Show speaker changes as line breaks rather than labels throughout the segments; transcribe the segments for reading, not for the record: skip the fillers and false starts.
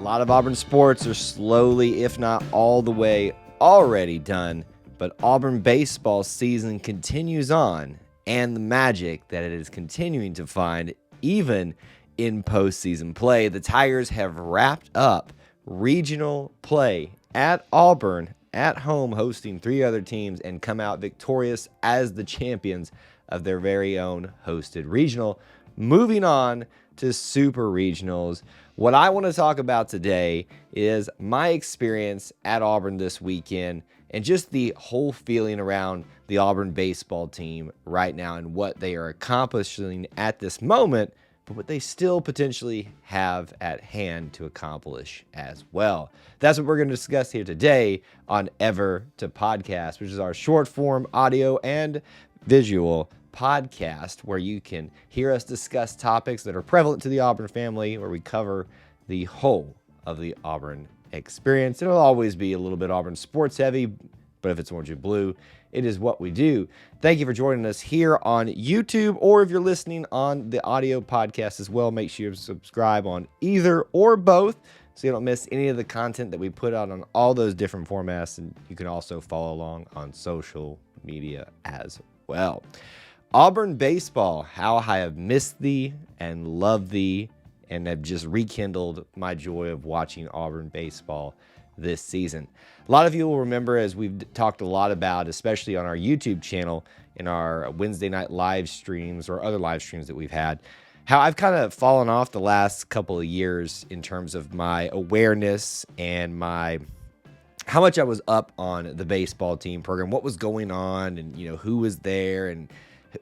lot of Auburn sports are slowly, if not all the way, already done, but Auburn baseball season continues on, and the magic that it is continuing to find even in postseason play. The Tigers have wrapped up regional play at Auburn at home, hosting 3 other teams, and come out victorious as the champions of their very own hosted regional. Moving on to super regionals, what I want to talk about today is my experience at Auburn this weekend and just the whole feeling around the Auburn baseball team right now and what they are accomplishing at this moment, but what they still potentially have at hand to accomplish as well. That's what we're going to discuss here today on Ever to Podcast, which is our short form audio and visual podcast where you can hear us discuss topics that are prevalent to the Auburn family, where we cover the whole of the Auburn experience. It'll always be a little bit Auburn sports heavy, but if it's orange and blue, it is what we do. Thank you for joining us here on YouTube, or if you're listening on the audio podcast as well, make sure you subscribe on either or both so you don't miss any of the content that we put out on all those different formats. And you can also follow along on social media as well. Auburn baseball, how I have missed thee and loved thee, and have just rekindled my joy of watching Auburn baseball this season. A lot of you will remember, as we've talked a lot about, especially on our YouTube channel in our Wednesday night live streams or other live streams that we've had, how I've kind of fallen off the last couple of years in terms of my awareness and how much I was up on the baseball team program, what was going on, and who was there and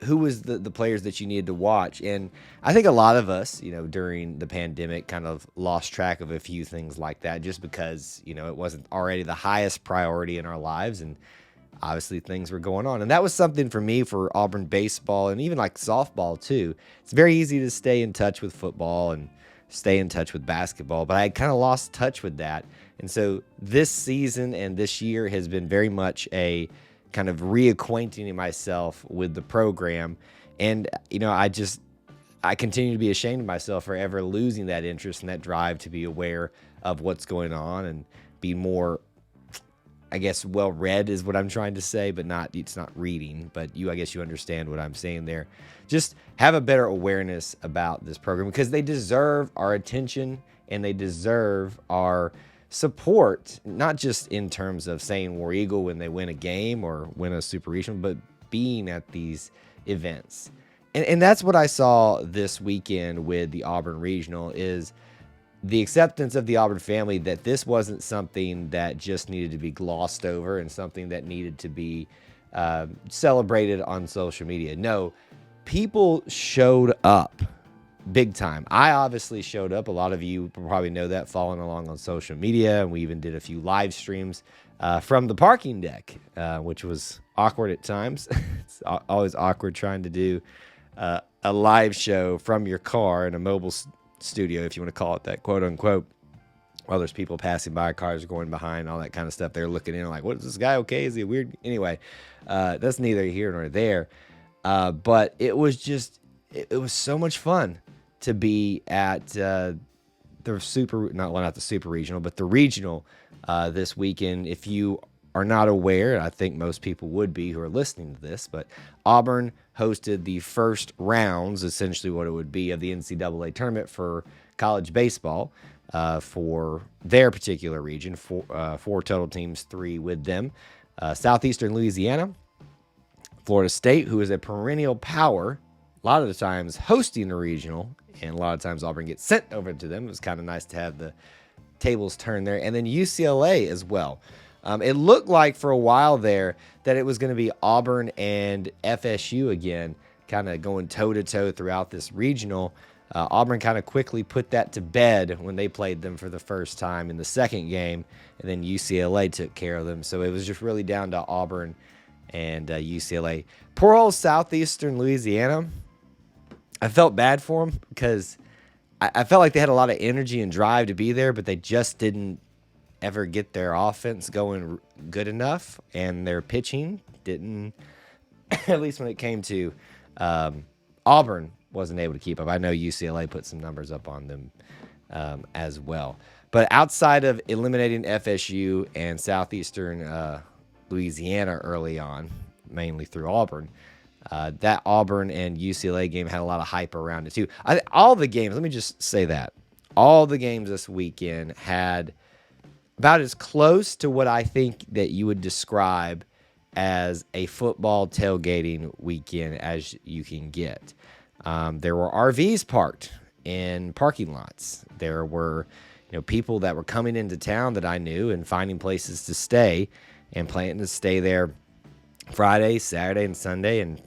who was the players that you needed to watch. And I think a lot of us, during the pandemic kind of lost track of a few things like that just because, it wasn't already the highest priority in our lives. And obviously things were going on. And that was something for me for Auburn baseball and even like softball too. It's very easy to stay in touch with football and stay in touch with basketball, but I kind of lost touch with that. And so this season and this year has been very much a kind of reacquainting myself with the program. And, I continue to be ashamed of myself for ever losing that interest and that drive to be aware of what's going on and be more, I guess, well-read is what I'm trying to say, but it's not reading, but I guess you understand what I'm saying there. Just have a better awareness about this program because they deserve our attention and they deserve our support, not just in terms of saying War Eagle when they win a game or win a super regional, but being at these events. And that's what I saw this weekend with the Auburn Regional, is the acceptance of the Auburn family that this wasn't something that just needed to be glossed over and something that needed to be celebrated on social media. No, people showed up big time. I obviously showed up. A lot of you probably know that, following along on social media, and we even did a few live streams from the parking deck, which was awkward at times. It's always awkward trying to do a live show from your car in a mobile studio, if you want to call it that, quote unquote, while there's people passing by, cars are going behind, all that kind of stuff. They're looking in like, what is this guy okay? Is he weird? Anyway, that's neither here nor there. But it was just, it was so much fun to be at the not the super regional, but the regional this weekend. If you are not aware, I think most people would be who are listening to this, but Auburn hosted the first rounds, essentially what it would be, of the NCAA tournament for college baseball for their particular region. Four total teams, 3 with them. Southeastern Louisiana, Florida State, who is a perennial power, a lot of the times hosting the regional, and a lot of times Auburn gets sent over to them. It was kind of nice to have the tables turned there. And then UCLA as well. It looked like for a while there that it was going to be Auburn and FSU again, kind of going toe-to-toe throughout this regional. Auburn kind of quickly put that to bed when they played them for the first time in the second game, and then UCLA took care of them. So it was just really down to Auburn and UCLA. Poor old Southeastern Louisiana. I felt bad for them because I felt like they had a lot of energy and drive to be there, but they just didn't ever get their offense going good enough, and their pitching didn't, at least when it came to Auburn, wasn't able to keep up. I know UCLA put some numbers up on them as well. But outside of eliminating FSU and Southeastern Louisiana early on, mainly through Auburn, that Auburn and UCLA game had a lot of hype around it too. All the games, let me just say that, all the games this weekend had about as close to what I think that you would describe as a football tailgating weekend as you can get. There were RVs parked in parking lots. There were, people that were coming into town that I knew and finding places to stay and planning to stay there Friday, Saturday, and Sunday, and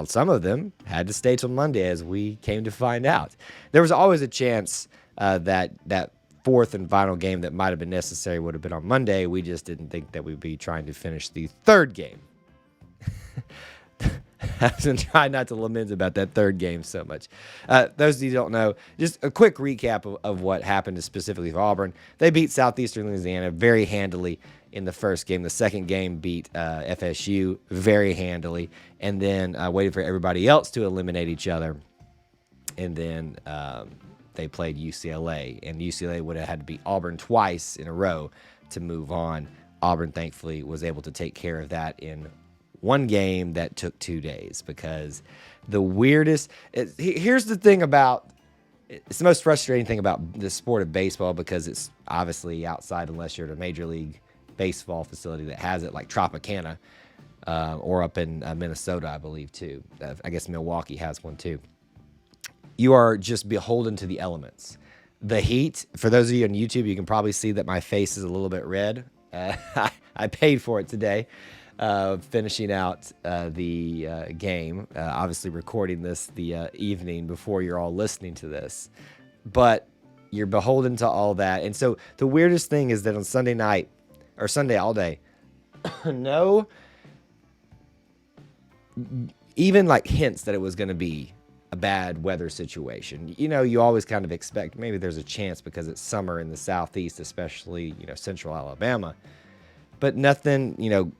some of them had to stay till Monday, as we came to find out. There was always a chance that fourth and final game that might have been necessary would have been on Monday. We just didn't think that we'd be trying to finish the third game. I was trying not to lament about that third game so much. Those of you who don't know, just a quick recap of what happened specifically for Auburn. They beat Southeastern Louisiana very handily in the first game. The second game beat FSU very handily, and then waited for everybody else to eliminate each other. And then they played UCLA, and UCLA would have had to beat Auburn twice in a row to move on. Auburn, thankfully, was able to take care of that in one game that took 2 days, because the weirdest... Here's the thing about... It's the most frustrating thing about the sport of baseball, because it's obviously outside unless you're at a major league baseball facility that has it, like Tropicana, or up in Minnesota, I believe, too. I guess Milwaukee has one, too. You are just beholden to the elements. The heat, for those of you on YouTube, you can probably see that my face is a little bit red. I paid for it today, finishing out the game. Obviously recording this the evening before you're all listening to this. But you're beholden to all that. And so the weirdest thing is that on Sunday night, or Sunday all day, no, even like hints that it was going to be a bad weather situation. You always kind of expect maybe there's a chance because it's summer in the Southeast, especially, central Alabama. But nothing,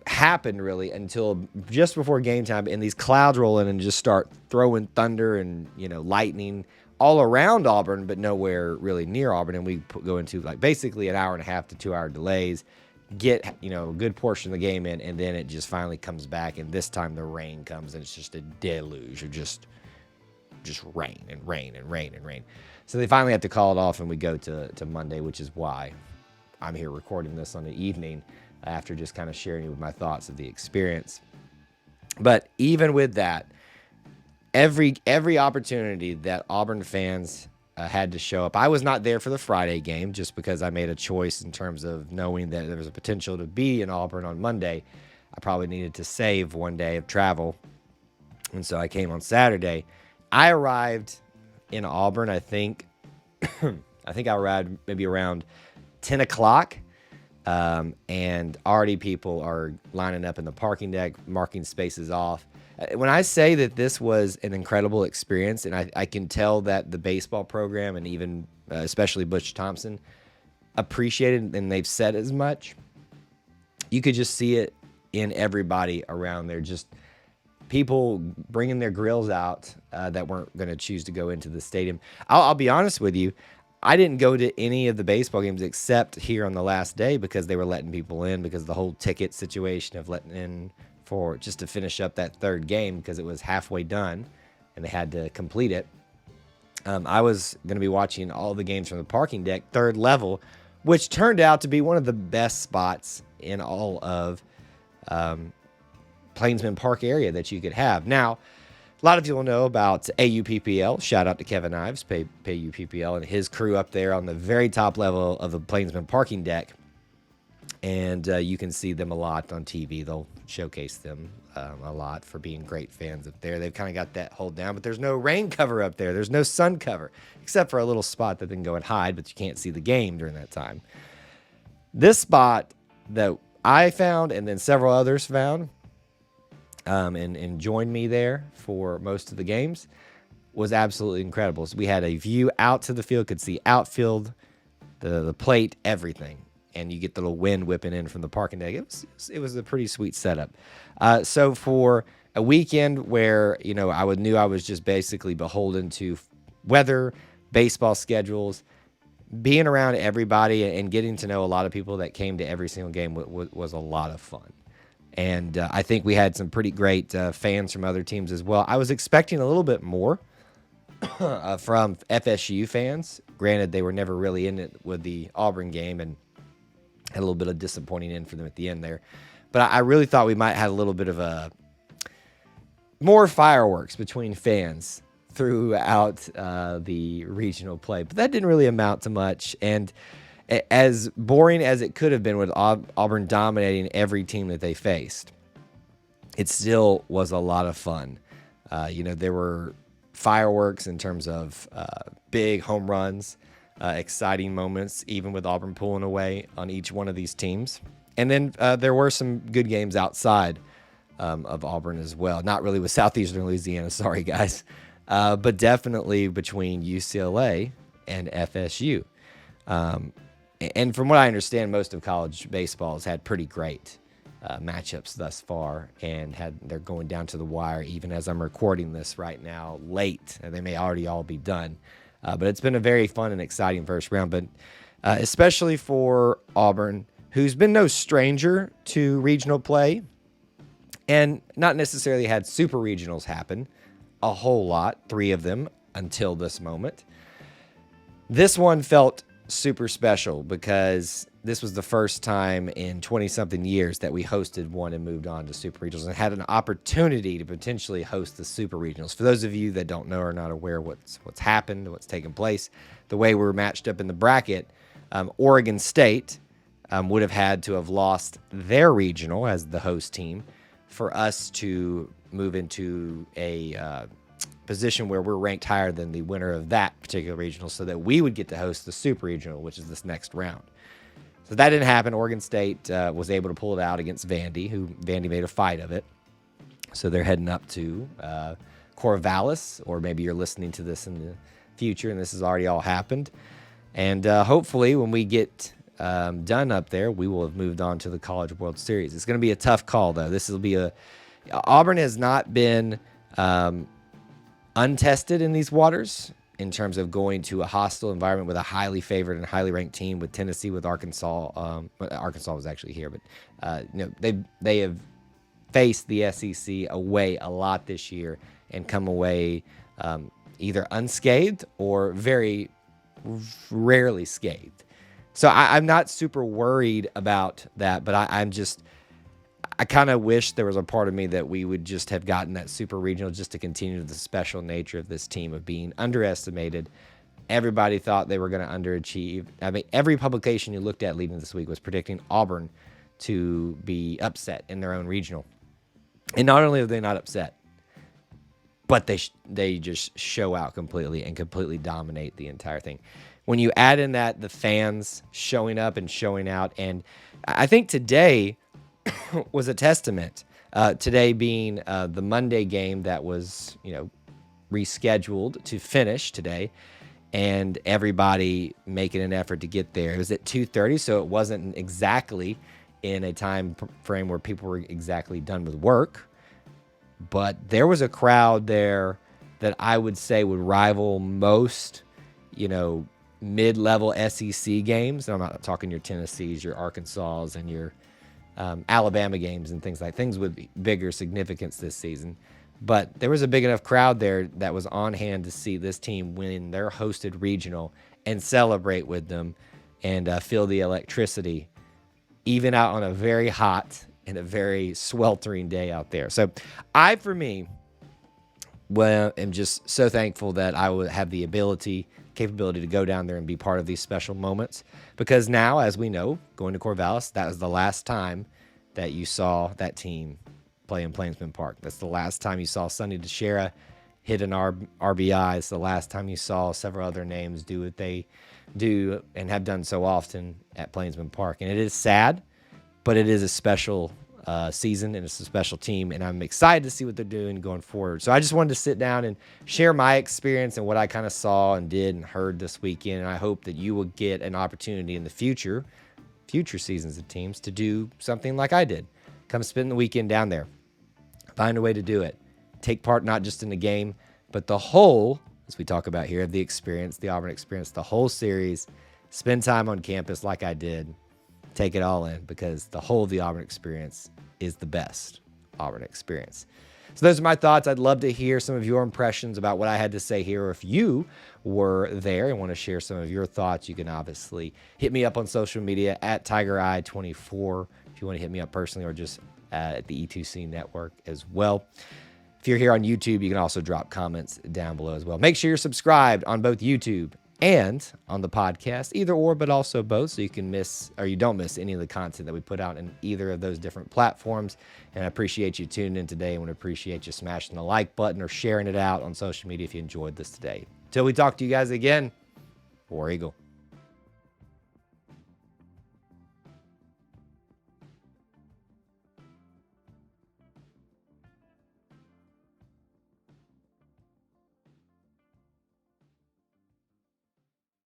happened really until just before game time, and these clouds roll in and just start throwing thunder and, lightning all around Auburn, but nowhere really near Auburn. And we go into like basically an hour and a half to 2 hour delays, get, a good portion of the game in, and then it just finally comes back. And this time the rain comes, and it's just a deluge of just rain and rain and rain and rain. So they finally have to call it off, and we go to Monday, which is why I'm here recording this on the evening after just kind of sharing with my thoughts of the experience. But even with that, every opportunity that Auburn fans had to show up. I was not there for the Friday game just because I made a choice in terms of knowing that there was a potential to be in Auburn on Monday. I probably needed to save one day of travel, and so I came on Saturday. I arrived in Auburn, I think I arrived maybe around 10 o'clock, and already people are lining up in the parking deck, marking spaces off. When I say that this was an incredible experience, and I can tell that the baseball program and even especially Butch Thompson appreciated, and they've said as much, you could just see it in everybody around there. Just people bringing their grills out that weren't going to choose to go into the stadium. I'll be honest with you. I didn't go to any of the baseball games except here on the last day because they were letting people in because of the whole ticket situation of letting in for just to finish up that third game because it was halfway done and they had to complete it. I was going to be watching all the games from the parking deck, third level, which turned out to be one of the best spots in all of Plainsman Park area that you could have. Now, a lot of people know about AUPPL. Shout out to Kevin Ives, PayUPPL, and his crew up there on the very top level of the Plainsman parking deck. And you can see them a lot on TV. They'll showcase them a lot for being great fans up there. They've kind of got that hold down, but there's no rain cover up there. There's no sun cover, except for a little spot that they can go and hide, but you can't see the game during that time. This spot that I found and then several others found and joined me there for most of the games was absolutely incredible. So we had a view out to the field, could see outfield, the plate, everything. And you get the little wind whipping in from the parking deck. It was a pretty sweet setup. So for a weekend where, I knew I was just basically beholden to weather, baseball schedules, being around everybody and getting to know a lot of people that came to every single game was a lot of fun. And I think we had some pretty great fans from other teams as well. I was expecting a little bit more from FSU fans. Granted, they were never really in it with the Auburn game and had a little bit of disappointing end for them at the end there. But I really thought we might have a little bit of more fireworks between fans throughout the regional play. But that didn't really amount to much. And as boring as it could have been with Auburn dominating every team that they faced, it still was a lot of fun. There were fireworks in terms of big home runs, exciting moments, even with Auburn pulling away on each one of these teams. And then there were some good games outside of Auburn as well. Not really with Southeastern Louisiana, sorry guys, but definitely between UCLA and FSU. And from what I understand, most of college baseball has had pretty great matchups thus far, and they're going down to the wire even as I'm recording this right now late. They may already all be done. But it's been a very fun and exciting first round, but especially for Auburn, who's been no stranger to regional play and not necessarily had super regionals happen a whole lot, 3 of them until this moment. This one felt super special because this was the first time in 20-something years that we hosted one and moved on to super regionals and had an opportunity to potentially host the super regionals. For those of you that don't know or are not aware what's happened, what's taken place, the way we were matched up in the bracket, Oregon State would have had to have lost their regional as the host team for us to move into a position where we're ranked higher than the winner of that particular regional so that we would get to host the super regional, which is this next round. So that didn't happen. Oregon State was able to pull it out against Vandy, who Vandy made a fight of it. So they're heading up to Corvallis, or maybe you're listening to this in the future and this has already all happened. And hopefully when we get done up there, we will have moved on to the College World Series. It's going to be a tough call, though. This will be Auburn has not been untested in these waters in terms of going to a hostile environment with a highly favored and highly ranked team, with Tennessee, with Arkansas. Arkansas was actually here, but they have faced the SEC away a lot this year and come away either unscathed or very rarely scathed. So I'm not super worried about that, but I kind of wish there was a part of me that we would just have gotten that super regional just to continue the special nature of this team of being underestimated. Everybody thought they were going to underachieve. I mean, every publication you looked at leading this week was predicting Auburn to be upset in their own regional. And not only are they not upset, but they just show out completely and completely dominate the entire thing. When you add in that the fans showing up and showing out, and I think today was a testament. Today being the Monday game that was, rescheduled to finish today, and everybody making an effort to get there. It was at 2:30, so it wasn't exactly in a time frame where people were exactly done with work. But there was a crowd there that I would say would rival most, mid-level SEC games. And I'm not talking your Tennessees, your Arkansas, and your Alabama games and things with bigger significance this season. But there was a big enough crowd there that was on hand to see this team win their hosted regional and celebrate with them and feel the electricity, even out on a very hot and a very sweltering day out there. So for me, am just so thankful that I would have the capability to go down there and be part of these special moments, because now, as we know, going to Corvallis, that was the last time that you saw that team play in Plainsman Park. That's the last time you saw Sonny DeShera hit an RBI. It's the last time you saw several other names do what they do and have done so often at Plainsman Park. And it is sad, but it is a special season, and it's a special team, and I'm excited to see what they're doing going forward. So I just wanted to sit down and share my experience and what I kind of saw and did and heard this weekend, and I hope that you will get an opportunity in the future seasons of teams to do something like I did. Come spend the weekend down there. Find a way to do it. Take part not just in the game, but the whole, as we talk about here, the experience, the Auburn experience, the whole series, spend time on campus like I did. Take it all in, because the whole of the Auburn experience is the best Auburn experience. So those are my thoughts. I'd love to hear some of your impressions about what I had to say here. Or if you were there and want to share some of your thoughts, you can obviously hit me up on social media at TigerEye24 if you want to hit me up personally, or just at the E2C network as well. If you're here on YouTube, you can also drop comments down below as well. Make sure you're subscribed on both YouTube and on the podcast, either or, but also both, so you don't miss any of the content that we put out in either of those different platforms. And I appreciate you tuning in today, and would appreciate you smashing the like button or sharing it out on social media if you enjoyed this today. Till we talk to you guys again, War Eagle.